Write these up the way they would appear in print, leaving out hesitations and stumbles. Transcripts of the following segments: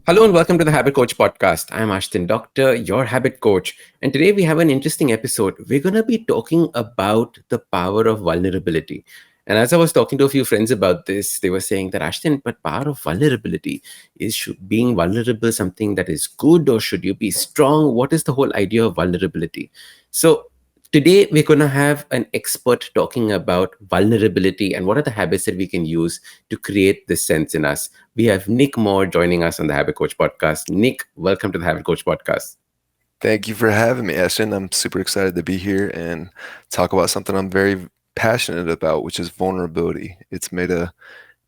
Hello and welcome to the Habit Coach podcast. I'm Ashdin Doctor, your habit coach. And today we have an interesting episode. We're going to be talking about the power of vulnerability. And as I was talking to a few friends about this, they were saying that Ashton, but power of vulnerability is being vulnerable something that is good, or should you be strong? What is the whole idea of vulnerability? So today we're going to have an expert talking about vulnerability and what are the habits that we can use to create this sense in us. We have Nick Moore joining us on the Habit Coach podcast. Nick, welcome to the Habit Coach podcast. Thank you for having me, Ashdin. I'm super excited to be here and talk about something I'm very passionate about, which is vulnerability. It's made a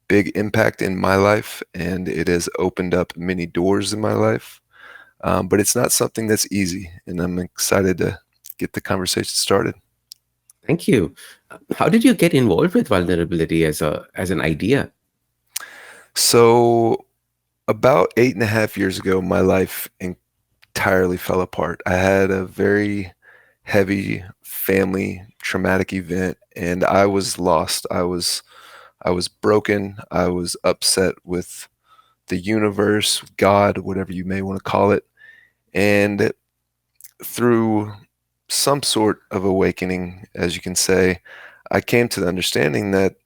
big impact in my life, and it has opened up many doors in my life. But it's not something that's easy, and I'm excited to get the conversation started. Thank you. How did you get involved with vulnerability as an idea? So, about 8.5 years ago, my life entirely fell apart. I had a very heavy family traumatic event, and I was lost. I was broken. I was upset with the universe, God, whatever you may want to call it. And through some sort of awakening, as you can say, I came to the understanding that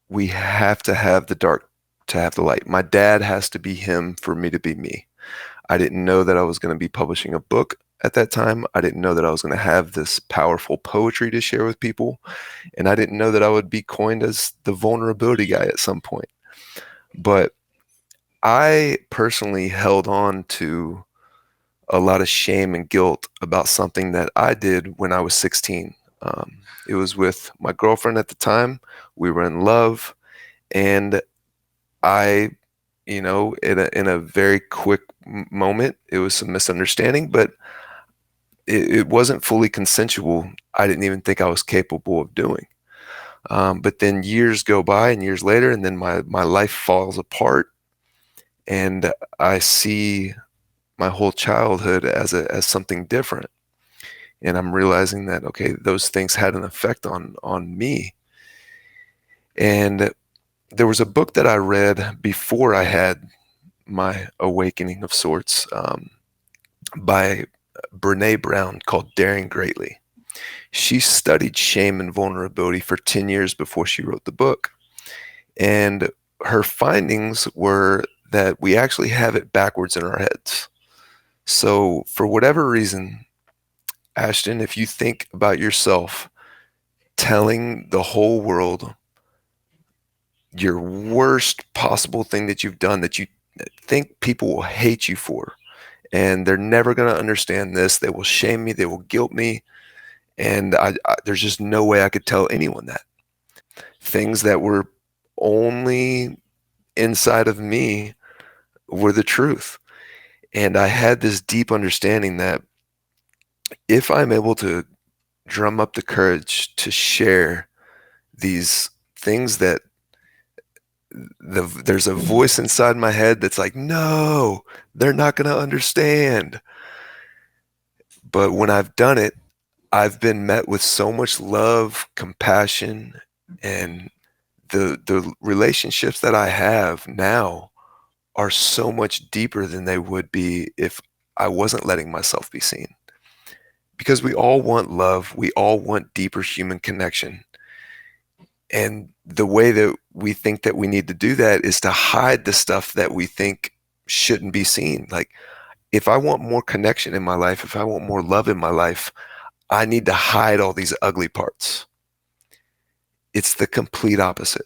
we have to have the dark to have the light. My dad has to be him for me to be me. I didn't know that I was going to be publishing a book at that time. I didn't know that I was going to have this powerful poetry to share with people. And I didn't know that I would be coined as the vulnerability guy at some point. But I personally held on to a lot of shame and guilt about something that I did when I was 16. It was with my girlfriend at the time. We were in love, and I, in a very quick moment, it was some misunderstanding, but it wasn't fully consensual. I didn't even think I was capable of doing. But then years go by and years later, and then my life falls apart, and I see my whole childhood as something different. And I'm realizing that, okay, those things had an effect on me. And there was a book that I read before I had my awakening of sorts, by Brene Brown, called Daring Greatly. She studied shame and vulnerability for 10 years before she wrote the book. And her findings were that we actually have it backwards in our heads. So for whatever reason, Ashton, if you think about yourself telling the whole world your worst possible thing that you've done that you think people will hate you for, and they're never going to understand this, they will shame me, they will guilt me, and there's just no way I could tell anyone that. Things that were only inside of me were the truth. And I had this deep understanding that if I'm able to drum up the courage to share these things that there's a voice inside my head that's like, no, they're not going to understand. But when I've done it, I've been met with so much love, compassion, and the relationships that I have now are so much deeper than they would be if I wasn't letting myself be seen. Because we all want love, we all want deeper human connection. And the way that we think that we need to do that is to hide the stuff that we think shouldn't be seen. Like, if I want more connection in my life, if I want more love in my life, I need to hide all these ugly parts. It's the complete opposite.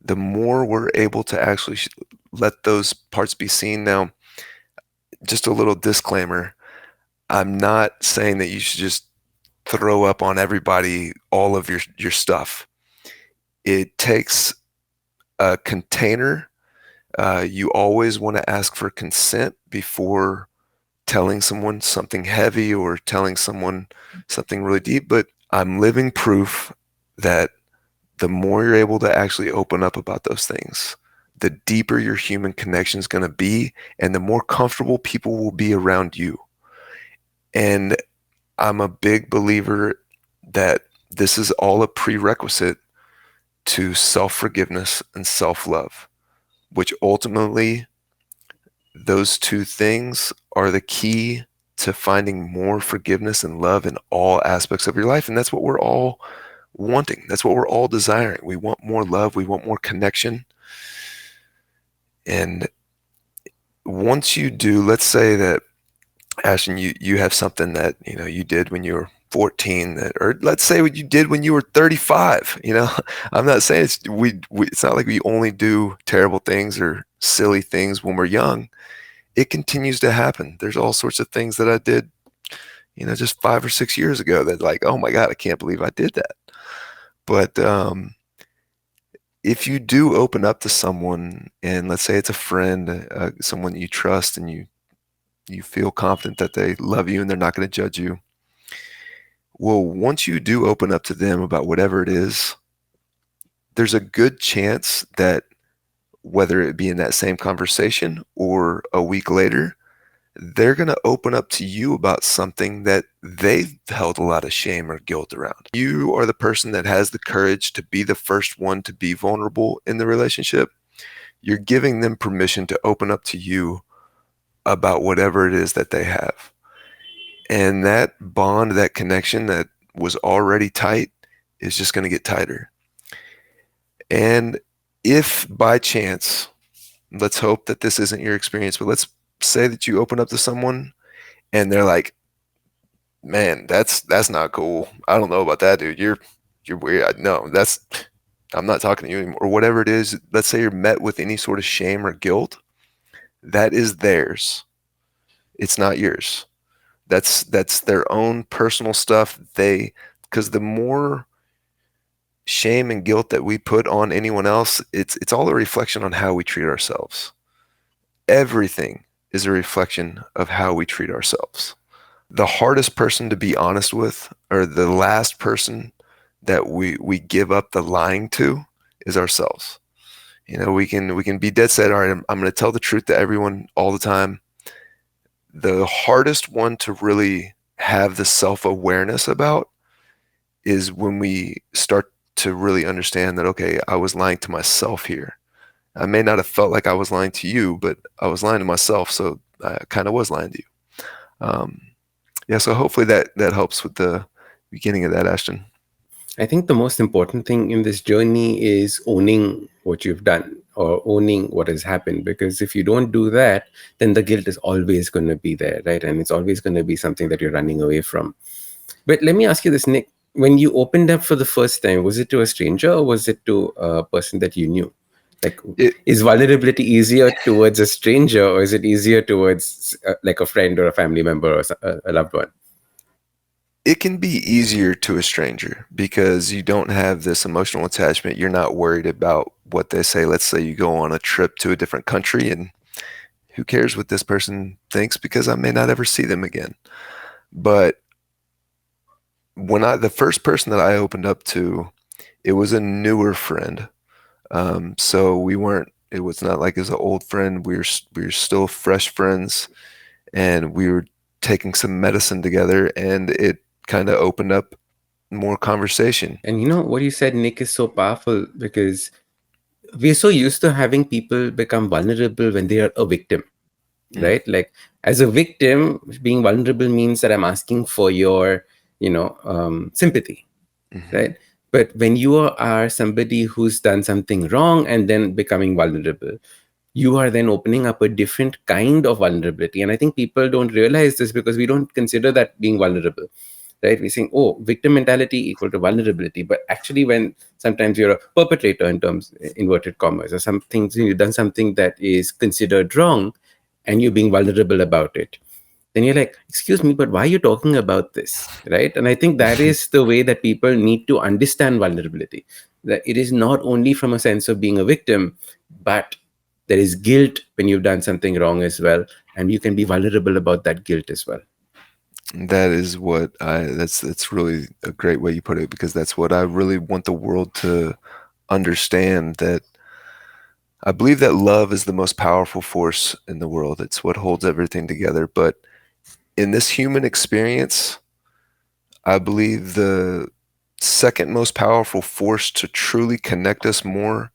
The more we're able to actually let those parts be seen. Now, just a little disclaimer, I'm not saying that you should just throw up on everybody all of your stuff. It takes a container. You always want to ask for consent before telling someone something heavy or telling someone something really deep. But I'm living proof that the more you're able to actually open up about those things, the deeper your human connection is going to be, and the more comfortable people will be around you. And I'm a big believer that this is all a prerequisite to self forgiveness and self love, which ultimately, those two things are the key to finding more forgiveness and love in all aspects of your life. And that's what we're all wanting. That's what we're all desiring. We want more love, we want more connection. And once you do, let's say that, Ashton, you have something that you did when you were 14, that, or let's say what you did when you were 35. I'm not saying it's not like we only do terrible things or silly things when we're young. It continues to happen. There's all sorts of things that I did, just 5 or 6 years ago that, like, oh my God, I can't believe I did that. But if you do open up to someone, and let's say it's a friend, someone you trust, and you feel confident that they love you and they're not going to judge you. Well, once you do open up to them about whatever it is, there's a good chance that, whether it be in that same conversation or a week later, they're going to open up to you about something that they've held a lot of shame or guilt around. You are the person that has the courage to be the first one to be vulnerable in the relationship. You're giving them permission to open up to you about whatever it is that they have. And that bond, that connection that was already tight, is just going to get tighter. And if by chance, let's hope that this isn't your experience, but let's say that you open up to someone and they're like, man, that's not cool. I don't know about that, dude. You're weird. No, I'm not talking to you anymore. Or whatever it is. Let's say you're met with any sort of shame or guilt. That is theirs. It's not yours. That's their own personal stuff. Because the more shame and guilt that we put on anyone else, it's all a reflection on how we treat ourselves. Everything is a reflection of how we treat ourselves. The hardest person to be honest with, or the last person that we give up the lying to, is ourselves. We can be dead set. All right, I'm going to tell the truth to everyone all the time. The hardest one to really have the self-awareness about is when we start to really understand that, okay, I was lying to myself here. I may not have felt like I was lying to you, but I was lying to myself, so I kind of was lying to you. Yeah, so hopefully that helps with the beginning of that, Ashton. I think the most important thing in this journey is owning what you've done or owning what has happened. Because if you don't do that, then the guilt is always going to be there, right? And it's always going to be something that you're running away from. But let me ask you this, Nick. When you opened up for the first time, was it to a stranger or was it to a person that you knew? Like, It is vulnerability easier towards a stranger or is it easier towards like a friend or a family member or a loved one? it can be easier to a stranger because you don't have this emotional attachment. You're not worried about what they say. Let's say you go on a trip to a different country, and who cares what this person thinks, because I may not ever see them again. But the first person that I opened up to, it was a newer friend. So it was not like it was an old friend. We were still fresh friends, and we were taking some medicine together, and it kind of opened up more conversation. And you know what you said, Nick, is so powerful because we're so used to having people become vulnerable when they are a victim, Mm, right? Like, as a victim, being vulnerable means that I'm asking for your, sympathy, mhm. right? But when you are somebody who's done something wrong and then becoming vulnerable, you are then opening up a different kind of vulnerability. And I think people don't realize this because we don't consider that being vulnerable, right? We're saying, oh, victim mentality equal to vulnerability. But actually, when sometimes you're a perpetrator in terms, inverted commas, or some things, you've done something that is considered wrong and you're being vulnerable about it, then you're like, excuse me, but why are you talking about this? Right. And I think that is the way that people need to understand vulnerability, that it is not only from a sense of being a victim, but there is guilt when you've done something wrong as well. And you can be vulnerable about that guilt as well. That is what that's really a great way you put it, because that's what I really want the world to understand, that I believe that love is the most powerful force in the world. It's what holds everything together. But in this human experience, I believe second most powerful force to truly connect us more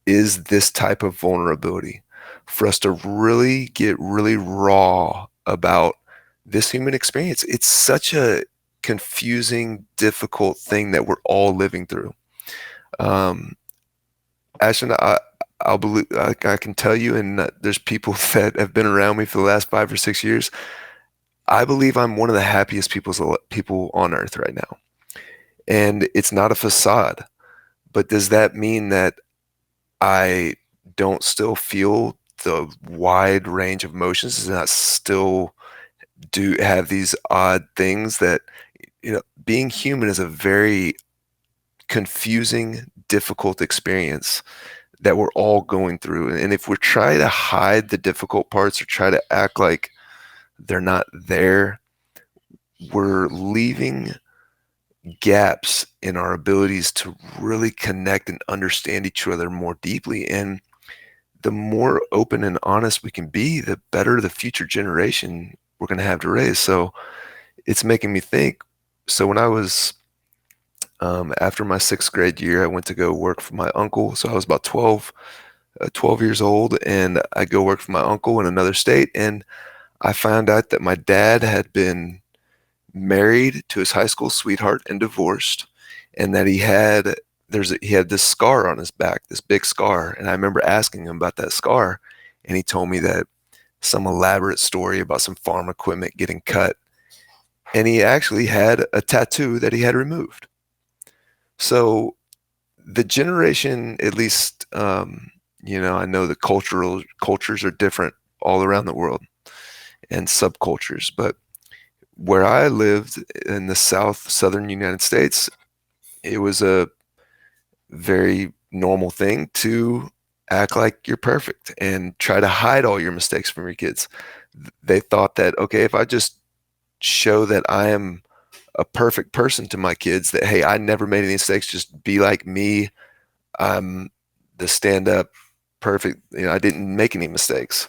is this type of vulnerability, for us to really get really raw about this human experience. It's such a confusing, difficult thing that we're all living through. Um, Ashton, I'll believe, I can tell you, and there's people that have been around me for the last 5 or 6 years. I believe I'm one of the happiest people on earth right now. And it's not a facade. But does that mean that I don't still feel the wide range of emotions? Does not still do have these odd things that, being human is a very confusing, difficult experience that we're all going through. And if we're trying to hide the difficult parts or try to act like they're not there, we're leaving gaps in our abilities to really connect and understand each other more deeply. And the more open and honest we can be, the better the future generation we're going to have to raise. So it's making me think. So when I was, after my sixth grade year, I went to go work for my uncle. So I was about 12 years old, and I go work for my uncle in another state. And I found out that my dad had been married to his high school sweetheart and divorced, and that he had this scar on his back, this big scar. And I remember asking him about that scar, and he told me that some elaborate story about some farm equipment getting cut, and he actually had a tattoo that he had removed. So the generation, at least, I know the cultures are different all around the world and subcultures, but where I lived in the southern United States, it was a very normal thing to act like you're perfect and try to hide all your mistakes from your kids. They thought that, okay, if I just show that I am a perfect person to my kids, that, hey, I never made any mistakes, just be like me. I'm the stand up perfect, I didn't make any mistakes.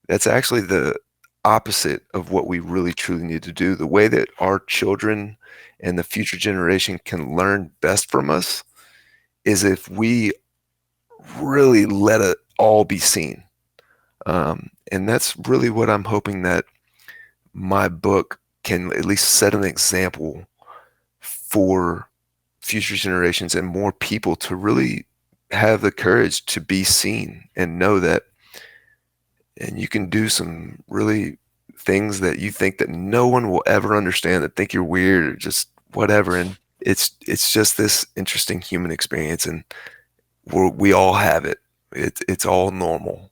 That's actually the opposite of what we really truly need to do. The way that our children and the future generation can learn best from us is if we really let it all be seen. And that's really what I'm hoping that my book can at least set an example for future generations and more people to really have the courage to be seen and know that. And you can do some really things that you think that no one will ever understand, that think you're weird or just whatever. And it's just this interesting human experience, and we all have it. It's all normal.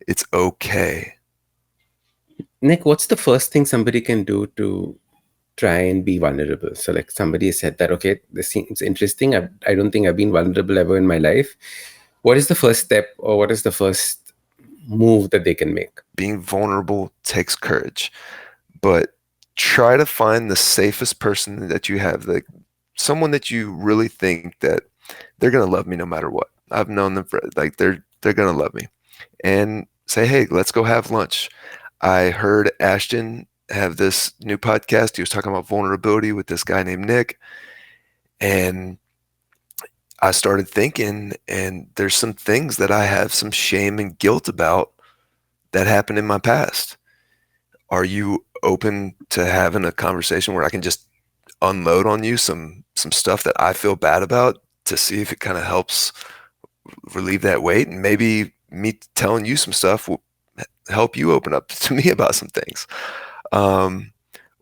It's okay. Nick, what's the first thing somebody can do to try and be vulnerable? So, like somebody said that, okay, this seems interesting. I don't think I've been vulnerable ever in my life. What is the first step, or what is the first move that they can make? Being vulnerable takes courage, but try to find the safest person that you have, like someone that you really think that they're gonna love me no matter what. I've known them for, like, they're gonna love me, and say, hey, let's go have lunch. I heard Ashton have this new podcast. He was talking about vulnerability with this guy named Nick, and I started thinking, and there's some things that I have some shame and guilt about that happened in my past. Are you open to having a conversation where I can just unload on you some stuff that I feel bad about, to see if it kind of helps relieve that weight? And maybe me telling you some stuff will help you open up to me about some things. Um,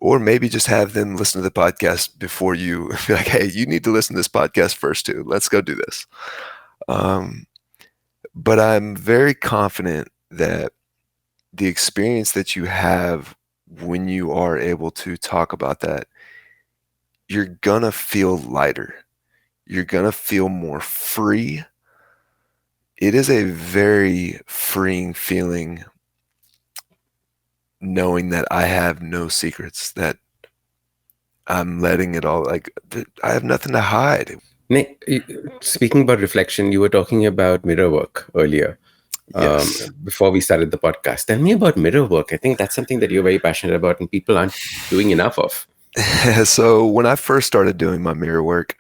or maybe just have them listen to the podcast before you be like, hey, you need to listen to this podcast first too. Let's go do this. Um, but I'm very confident that the experience that you have when you are able to talk about that, you're gonna feel lighter. You're gonna feel more free. It is a very freeing feeling knowing that I have no secrets, that I'm letting it all, like, I have nothing to hide. Nick, speaking about reflection, you were talking about mirror work earlier, Yes. before we started the podcast. Tell me about mirror work. I think that's something that you're very passionate about and people aren't doing enough of. So when I first started doing my mirror work,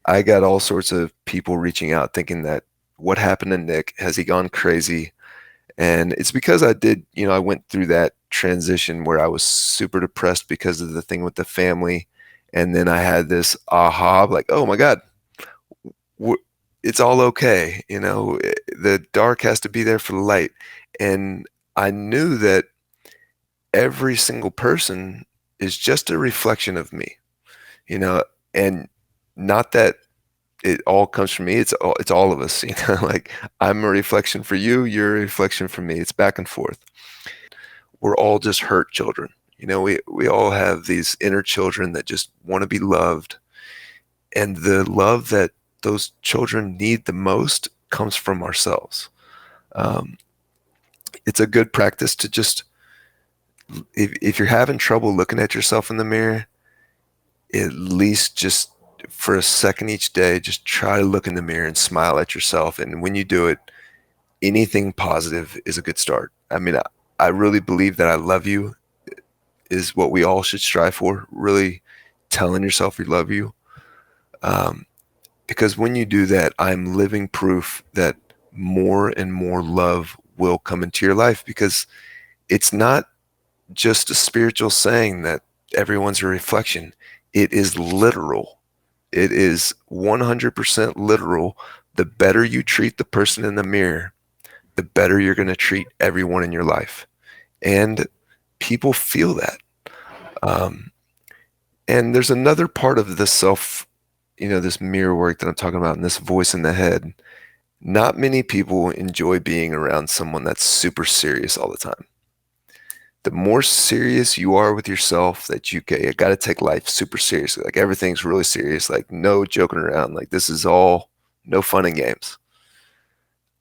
I got all sorts of people reaching out thinking that what happened to Nick? Has he gone crazy? And it's because I did, I went through that transition where I was super depressed because of the thing with the family. And then I had this aha, like, oh my God, it's all okay. The dark has to be there for the light. And I knew that every single person is just a reflection of me, you know, and not that it all comes from me. It's all of us, like I'm a reflection for you, you're a reflection for me. It's back and forth. We're all just hurt children. We all have these inner children that just want to be loved. And the love that those children need the most comes from ourselves. Um, it's a good practice to just, if you're having trouble looking at yourself in the mirror, at least just for a second each day, just try to look in the mirror and smile at yourself. And when you do it, anything positive is a good start. I mean, I really believe that I love you is what we all should strive for, really telling yourself you love you. Um, because when you do that, I'm living proof that more and more love will come into your life, because it's not just a spiritual saying that everyone's a reflection. It is literal. It is 100% literal. The better you treat the person in the mirror, the better you're going to treat everyone in your life. And people feel that. Um, and there's another part of this this mirror work that I'm talking about, and this voice in the head. Not many people enjoy being around someone that's super serious all the time. The more serious you are with yourself, that you got to take life super seriously. Like everything's really serious, like no joking around. Like this is all no fun and games.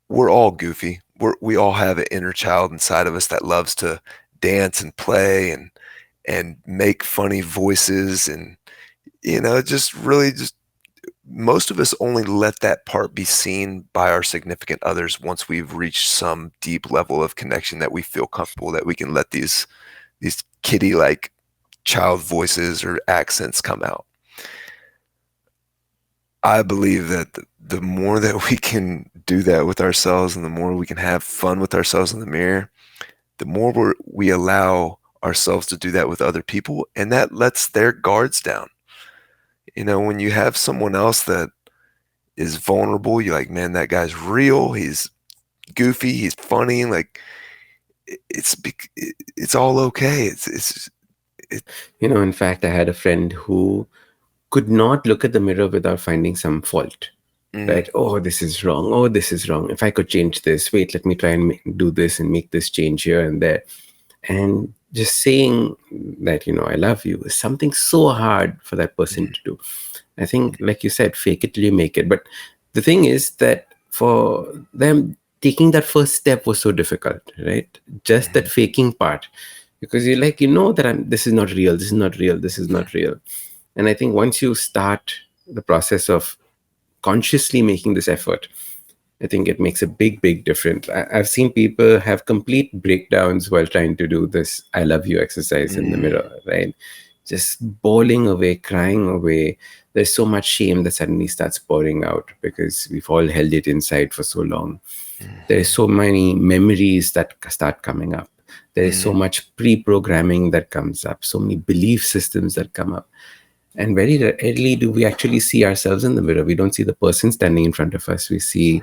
We're all goofy. We all have an inner child inside of us that loves to dance and play and make funny voices, and just really just most of us only let that part be seen by our significant others once we've reached some deep level of connection that we feel comfortable that we can let these kitty like child voices or accents come out. I believe that the more that we can do that with ourselves and the more we can have fun with ourselves in the mirror, the more we allow ourselves to do that with other people, and that lets their guards down. When you have someone else that is vulnerable, you're like, man, that guy's real. He's goofy. He's funny. Like it's all okay. It. In fact, I had a friend who could not look at the mirror without finding some fault. Mm, Right? Oh, this is wrong. Oh, this is wrong. If I could change this, wait, let me try and do this and make this change here and there. And just saying that, I love you is something so hard for that person mm, to do. I think, like you said, fake it till you make it. But the thing is that for them, taking that first step was so difficult, right? Just that mm, faking part, because you're like, that this is not real, this is not real, this is not real. And I think once you start the process of consciously making this effort, I think it makes a big, big difference. I've seen people have complete breakdowns while trying to do this I love you exercise in the mm, mirror, right? Just bawling away, crying away. There's so much shame that suddenly starts pouring out because we've all held it inside for so long. There is mm, so many memories that start coming up. There is so mm, much pre-programming that comes up, so many belief systems that come up. And very rarely do we actually see ourselves in the mirror. We don't see the person standing in front of us. We see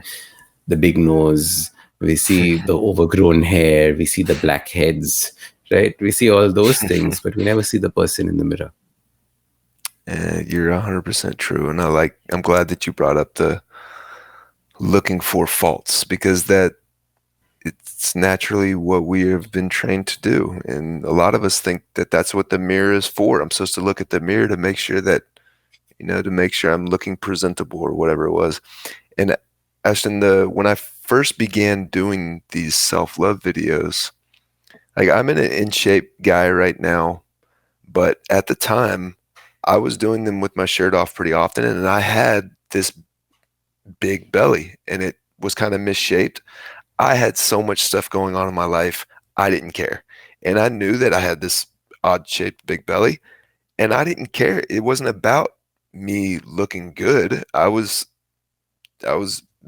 the big nose, we see the overgrown hair, we see the black heads, right? We see all those things, but we never see the person in the mirror. And you're 100% true. And I'm glad that you brought up the looking for faults, because it's naturally what we have been trained to do. And a lot of us think that that's what the mirror is for. I'm supposed to look at the mirror to make sure that, to make sure I'm looking presentable or whatever it was. And Ashton, when I first began doing these self-love videos, like I'm an in shape guy right now, but at the time I was doing them with my shirt off pretty often, and I had this big belly and it was kind of misshaped. I had so much stuff going on in my life, I didn't care. And I knew that I had this odd shaped big belly. And I didn't care. It wasn't about me looking good. I was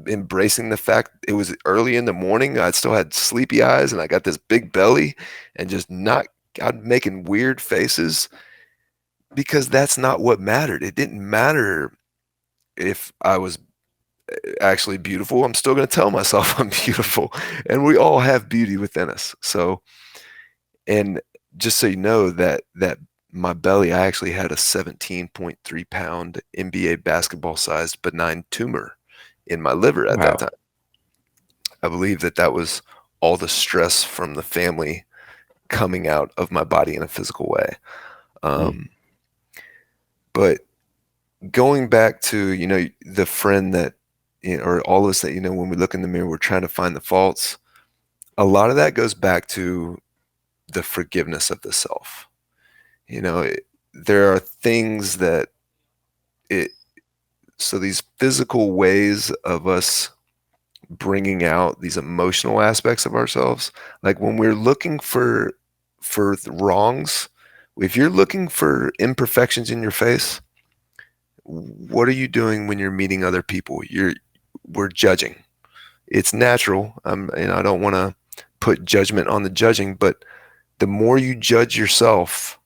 embracing the fact it was early in the morning. I still had sleepy eyes and I got this big belly and just not I'm making weird faces because that's not what mattered. It didn't matter if I was actually beautiful. I'm still going to tell myself I'm beautiful, and we all have beauty within us. So, and just so you know that my belly, I actually had a 17.3 pound NBA basketball sized benign tumor in my liver at that Wow. time. I believe that was all the stress from the family coming out of my body in a physical way. Mm. Um, but going back to, the friend that, or all of us that, when we look in the mirror, we're trying to find the faults. A lot of that goes back to the forgiveness of the self. There are things that it, so these physical ways of us bringing out these emotional aspects of ourselves, like when we're looking for wrongs, if you're looking for imperfections in your face, what are you doing when you're meeting other people? We're judging. It's natural. I don't want to put judgment on the judging, but the more you judge yourself,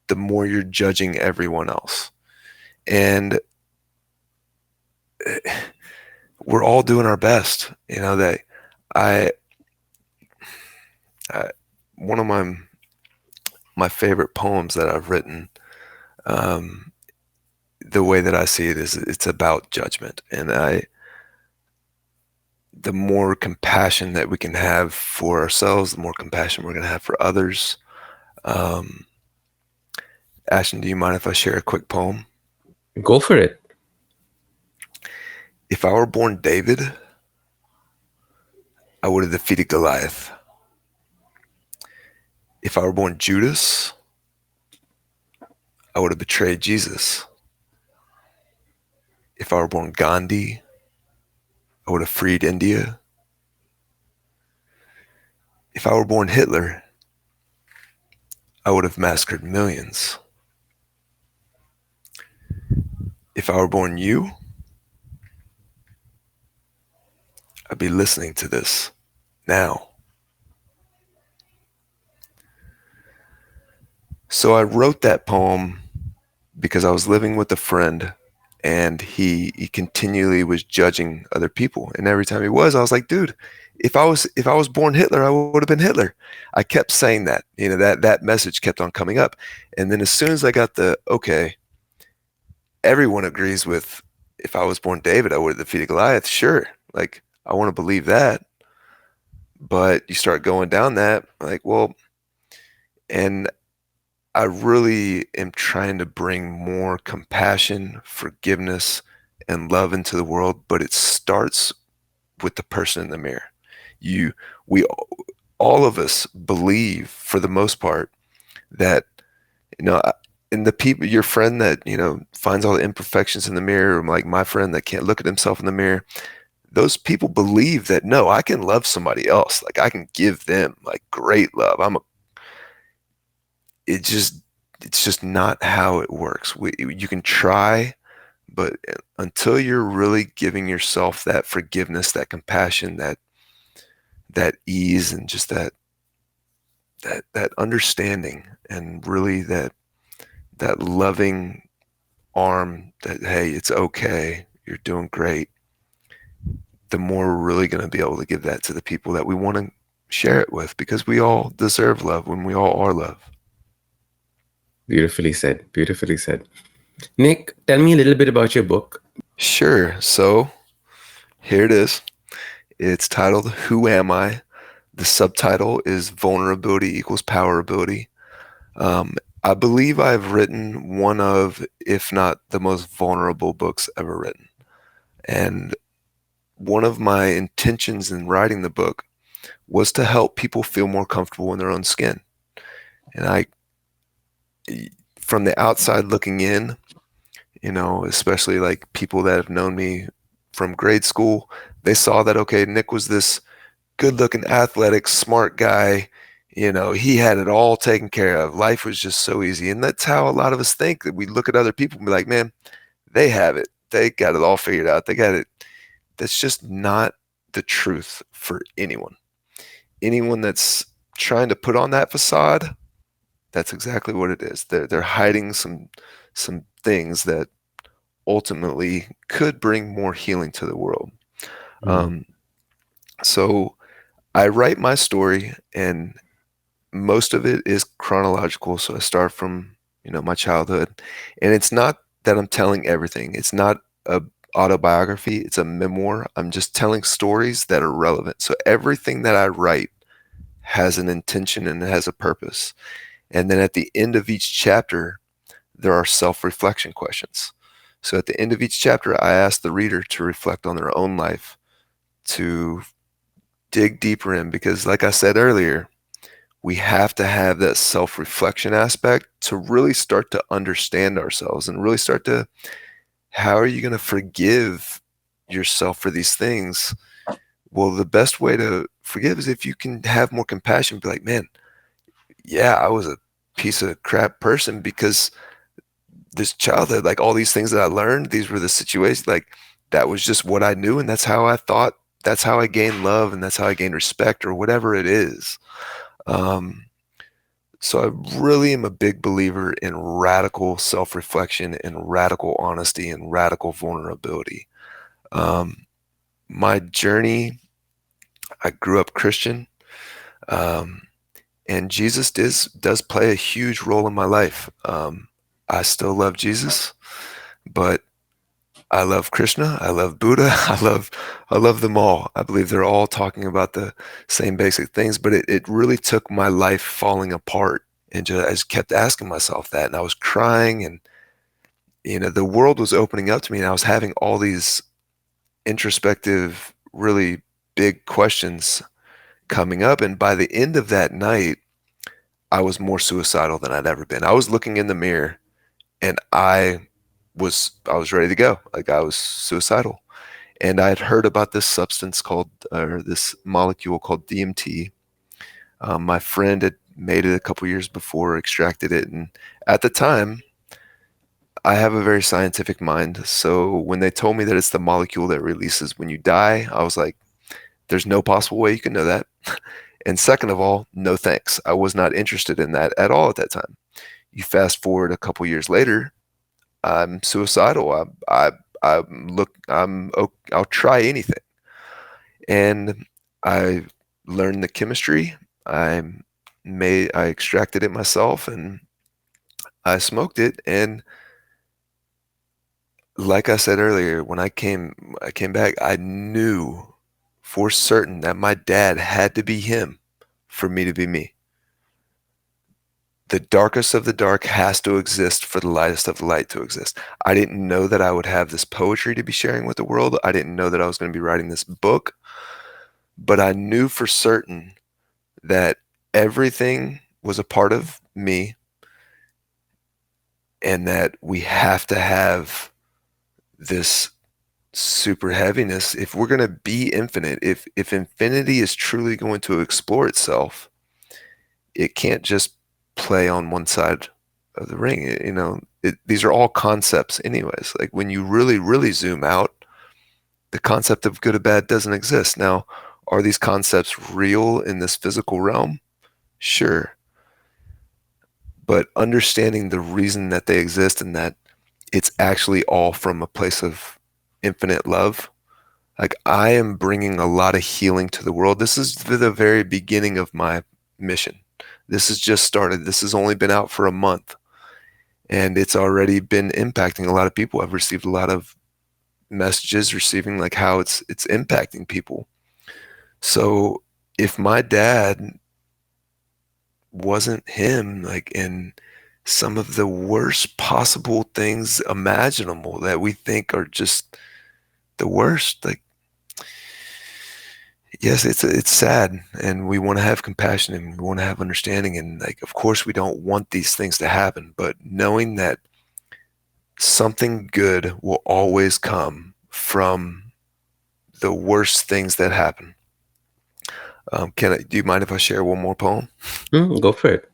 the more you're judging everyone else. And we're all doing our best. That I, I one of my favorite poems that I've written, um, the way that I see it is it's about judgment. And the more compassion that we can have for ourselves, the more compassion we're going to have for others. Um, Ashton, do you mind if I share a quick poem? Go for it. If I were born David, I would have defeated Goliath. If I were born Judas, I would have betrayed Jesus. If I were born Gandhi, I would have freed India. If I were born Hitler, I would have massacred millions. If I were born you, I'd be listening to this now. So I wrote that poem because I was living with a friend and he continually was judging other people. And every time he was, I was like, dude, if I was born Hitler, I would have been Hitler. I kept saying that. That message kept on coming up. And then as soon as I got the okay, everyone agrees with if I was born David, I would have defeated Goliath. Sure. Like I want to believe that. But you start going down that, like, well, and I really am trying to bring more compassion, forgiveness, and love into the world, but it starts with the person in the mirror. You, we, all of us believe, for the most part, that you know, and the people, your friend that finds all the imperfections in the mirror, like my friend that can't look at himself in the mirror. Those people believe that no, I can love somebody else. Like I can give them like great love. It just it's just not how it works. You can try, but until you're really giving yourself that forgiveness, that compassion, that ease, and just that understanding, and really that loving arm that hey, it's okay, you're doing great. The more we're really going to be able to give that to the people that we want to share it with, because we all deserve love when we all are love. Beautifully said. Beautifully said. Nick, tell me a little bit about your book. Sure. So here it is. It's titled Who Am I? The subtitle is Vulnerability Equals Power Ability. Um, I believe I've written one of, if not the most vulnerable books ever written. And one of my intentions in writing the book was to help people feel more comfortable in their own skin. And from the outside looking in, especially like people that have known me from grade school, they saw that, okay, Nick was this good looking, athletic, smart guy, He had it all taken care of. Life was just so easy. And that's how a lot of us think, that we look at other people and be like, man, they have it. They got it all figured out. They got it. That's just not the truth for anyone. Anyone that's trying to put on that facade, that's exactly what it is. They're hiding some things that ultimately could bring more healing to the world. Mm. Um, so I write my story, and most of it is chronological. So I start from my childhood, and it's not that I'm telling everything. It's not a autobiography. It's a memoir. I'm just telling stories that are relevant. So everything that I write has an intention and it has a purpose. And then at the end of each chapter, there are self reflection questions. So at the end of each chapter, I ask the reader to reflect on their own life, to dig deeper in, because, like I said earlier, we have to have that self reflection aspect to really start to understand ourselves and really start to, how are you going to forgive yourself for these things? Well, the best way to forgive is if you can have more compassion, be like, man, yeah, I was a piece of crap person because this childhood, like all these things that I learned, these were the situations, like that was just what I knew. And that's how I thought, that's how I gained love, and that's how I gained respect, or whatever it is. Um, so I really am a big believer in radical self reflection and radical honesty and radical vulnerability. Um, my journey, I grew up Christian. Um, and Jesus does play a huge role in my life. I still love Jesus, but I love Krishna, I love Buddha, I love them all. I believe they're all talking about the same basic things, but it really took my life falling apart, and I just kept asking myself that, and I was crying, and the world was opening up to me, and I was having all these introspective, really big questions coming up, and by the end of that night, I was more suicidal than I'd ever been. I was looking in the mirror, and I was ready to go. Like, I was suicidal. And I had heard about this substance called, or this molecule called DMT. My friend had made it a couple years before, extracted it, and at the time, I have a very scientific mind. So when they told me that it's the molecule that releases when you die, I was like, there's no possible way you can know that. And second of all, no thanks. I was not interested in that at all at that time. You fast forward a couple years later, I'm suicidal. I'll try anything. And I learned the chemistry. I I extracted it myself, and I smoked it. And like I said earlier, when I came back, I knew for certain that my dad had to be him for me to be me. The darkest of the dark has to exist for the lightest of the light to exist. I didn't know that I would have this poetry to be sharing with the world. I didn't know that I was going to be writing this book, but I knew for certain that everything was a part of me, and that we have to have this super heaviness if we're going to be infinite. If infinity is truly going to explore itself, it can't just play on one side of the ring. These are all concepts anyways. Like, when you really, really zoom out, the concept of good or bad doesn't exist. Now, are these concepts real in this physical realm? Sure. But understanding the reason that they exist, and that it's actually all from a place of infinite love. Like, I am bringing a lot of healing to the world. This is the very beginning of my mission. This has just started. This has only been out for a month, and it's already been impacting a lot of people. I've received a lot of messages, receiving like how it's impacting people. So if my dad wasn't him, like, in some of the worst possible things imaginable that we think are just the worst, like, yes, it's sad, and we want to have compassion, and we want to have understanding, and, like, of course we don't want these things to happen, but knowing that something good will always come from the worst things that happen. Do you mind if I share one more poem? Go for it.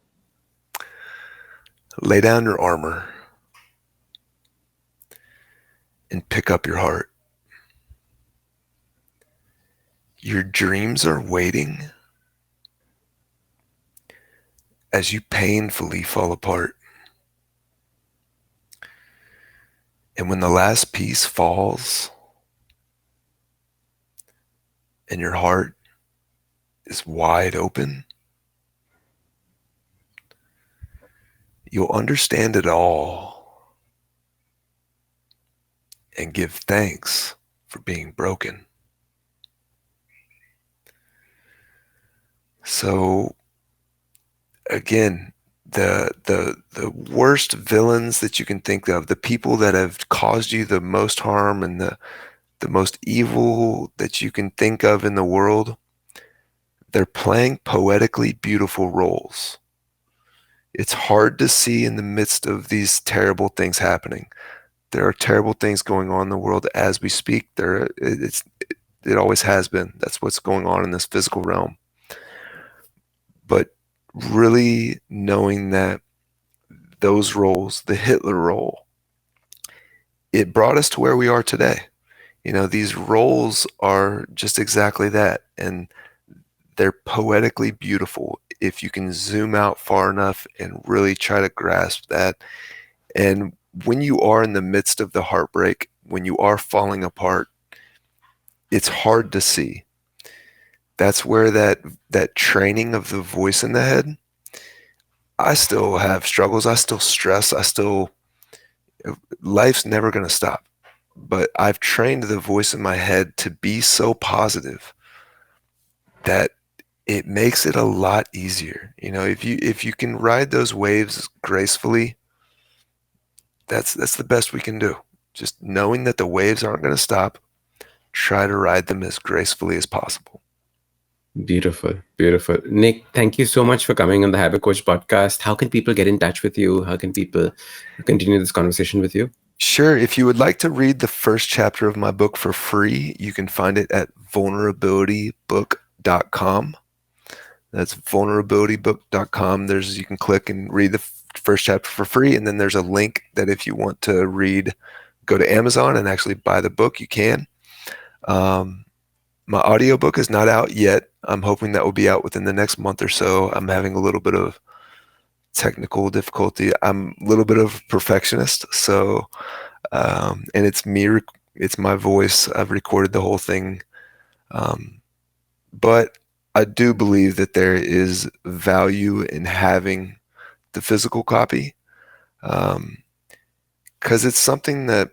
Lay down your armor and pick up your heart. Your dreams are waiting as you painfully fall apart. And when the last piece falls and your heart is wide open, you'll understand it all and give thanks for being broken. So again, the worst villains that you can think of, the people that have caused you the most harm and the most evil that you can think of in the world, they're playing poetically beautiful roles. It's hard to see in the midst of these terrible things happening. There are terrible things going on in the world as we speak. It always has been. That's what's going on in this physical realm. But really knowing that those roles, the Hitler role, it brought us to where we are today. These roles are just exactly that. And they're poetically beautiful if you can zoom out far enough and really try to grasp that. And when you are in the midst of the heartbreak, when you are falling apart, it's hard to see. That's where that training of the voice in the head, I still have struggles, I still stress, life's never going to stop. But I've trained the voice in my head to be so positive that it makes it a lot easier. If you can ride those waves gracefully, that's the best we can do. Just knowing that the waves aren't going to stop, try to ride them as gracefully as possible. Beautiful, beautiful. Nick, thank you so much for coming on the Habit Coach podcast. How can people get in touch with you? How can people continue this conversation with you? Sure. If you would like to read the first chapter of my book for free, you can find it at vulnerabilitybook.com. That's vulnerabilitybook.com. You can click and read the first chapter for free. And then there's a link that if you want to read, go to Amazon and actually buy the book, you can. My audiobook is not out yet. I'm hoping that will be out within the next month or so. I'm having a little bit of technical difficulty. I'm a little bit of a perfectionist. So, and it's me, it's my voice. I've recorded the whole thing. But I do believe that there is value in having the physical copy, because it's something that,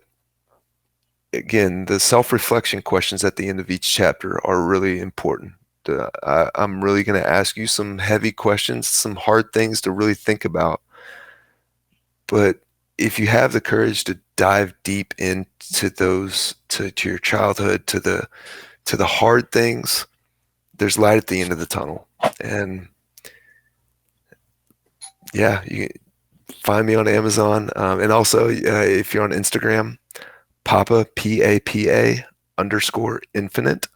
again, the self-reflection questions at the end of each chapter are really important. I'm really going to ask you some heavy questions, some hard things to really think about. But if you have the courage to dive deep into those, to your childhood, to the hard things, there's light at the end of the tunnel. And yeah, you can find me on Amazon. And also, if you're on Instagram, Papa, PAPA _infinite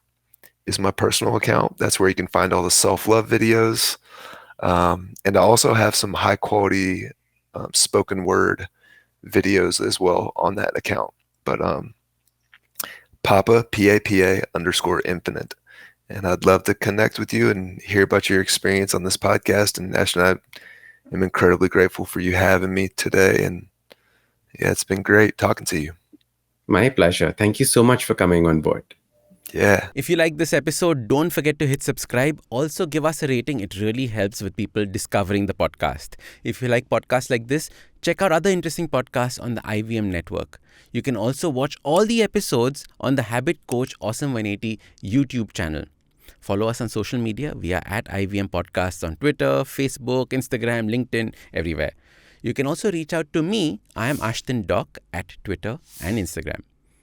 is my personal account. That's where you can find all the self-love videos. And I also have some high quality spoken word videos as well on that account. But Papa, PAPA _infinite. And I'd love to connect with you and hear about your experience on this podcast. And Ashton, I am incredibly grateful for you having me today. And yeah, it's been great talking to you. My pleasure. Thank you so much for coming on board. Yeah. If you like this episode, don't forget to hit subscribe. Also, give us a rating. It really helps with people discovering the podcast. If you like podcasts like this, check out other interesting podcasts on the IVM network. You can also watch all the episodes on the Habit Coach Awesome 180 YouTube channel. Follow us on social media. We are at IVM Podcasts on Twitter, Facebook, Instagram, LinkedIn, everywhere. You can also reach out to me. I am Ashdin Doc at Twitter and Instagram.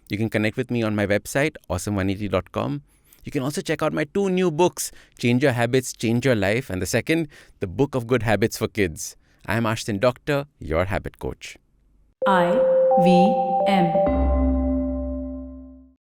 You can connect with me on my website, awesome180.com. You can also check out my 2 new books, Change Your Habits, Change Your Life, and the second, The Book of Good Habits for Kids. I am Ashdin Doctor, your habit coach. IVM.